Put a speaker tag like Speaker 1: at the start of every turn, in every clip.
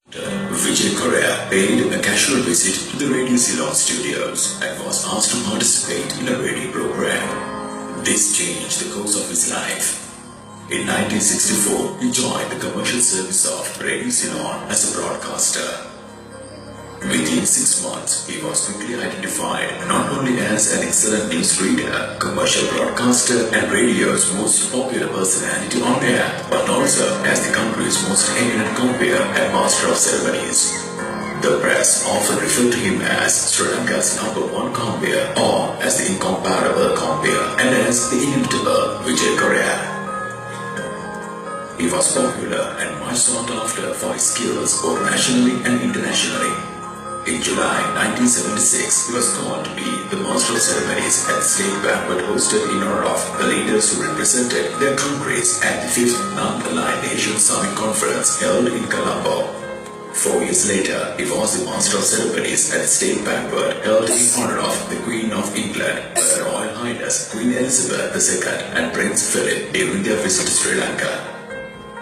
Speaker 1: Vijay Korea paid a casual visit to the Radio Ceylon studios and was asked to participate in a radio program. This changed the course of his life. In 1964, he joined the commercial service of Radio Ceylon as a broadcaster. Within 6 months, he was quickly identified not only as an excellent newsreader, commercial broadcaster, and radio's most popular personality on air, but also as the country's most eminent compeer and master of ceremonies. The press often referred to him as Sri Lanka's #1 compeer, or as the incomparable compeer, and as the inimitable Vijay Korea. He was popular and much sought after for his skills both nationally and internationally. In July 1976, he was called to be the master of ceremonies at the state banquet hosted in honor of the leaders who represented their countries at the 5th Non-Aligned Nations Summit Conference held in Colombo. 4 years later, he was the master of ceremonies at the state banquet held in honor of the Queen of England, Her Royal Highness Queen Elizabeth II and Prince Philip during their visit to Sri Lanka.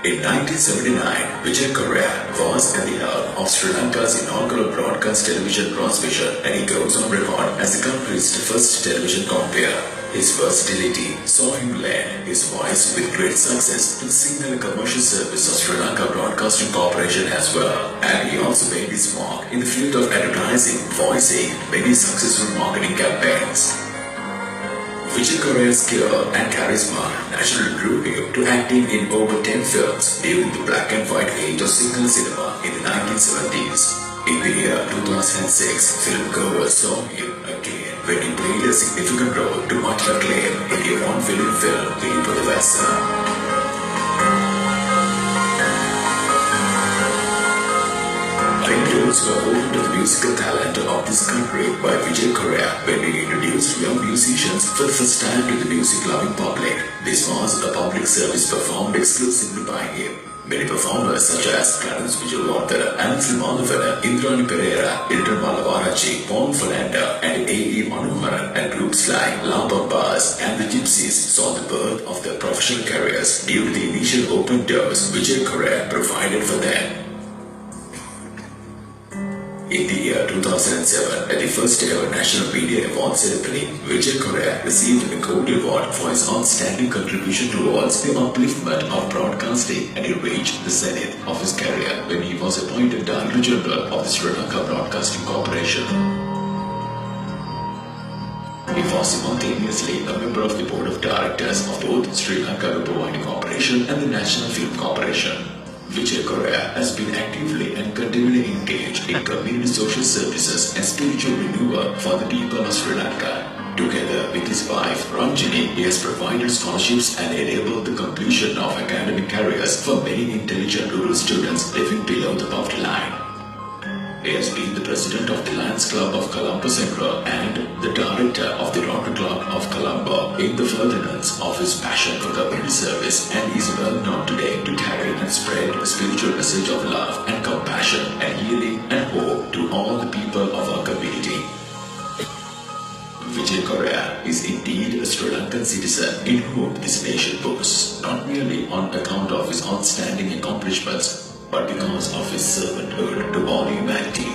Speaker 1: In 1979, Vijay Korea was at the helm of Sri Lanka's inaugural broadcast television transmission, and he goes on record as the country's first television compeer. His versatility saw him lend his voice with great success to the signal and commercial service of Sri Lanka Broadcasting Corporation as well, and he also made his mark in the field of advertising, voicing many successful marketing campaigns. Vijay Korea's skill and charisma naturally drew him to acting in over 10 films during the black and white age of single cinema in the 1970s. In the year 2006, film goers saw him again when he played a significant role to much acclaim in the award-winning film Virupathu. Windows were opened to the musical talent of this country by Vijay Korea when he introduced young musicians for the first time to the music-loving public. This was a public service performed exclusively by him. Many performers such as Clarence Vijayawardena, Anthony Malavana, Indrani Pereira, Hilton Malavarachi, Paul Fernando, and A.E. Manoharan, and groups like La Bambas and the Gypsies saw the birth of their professional careers due to the initial open doors Vijay Korea provided for them. In the year 2007, at the first ever National Media Award ceremony, Vijay Korea received a Gold Award for his outstanding contribution towards the upliftment of broadcasting, and he reached the zenith of his career when he was appointed Director General of the Sri Lanka Broadcasting Corporation. He was simultaneously a member of the Board of Directors of both Sri Lanka Rupavahini Corporation and the National Film Corporation. Vijay Korea has been actively and continually engaged in community social services and spiritual renewal for the people of Sri Lanka. Together with his wife Ranjini, he has provided scholarships and enabled the completion of academic careers for many intelligent rural students living below the poverty line. He has been the president of the Lions Club of Colombo Central and the director of the Rotary Club of Colombo in the furtherance of his passion for community service, and is well known today to carry and spread a spiritual message of love and compassion and healing and hope to all the people of our community. Vijay Korea is indeed a Sri Lankan citizen in whom this nation boasts, not merely on account of his outstanding accomplishments, but because of his servanthood to all humanity.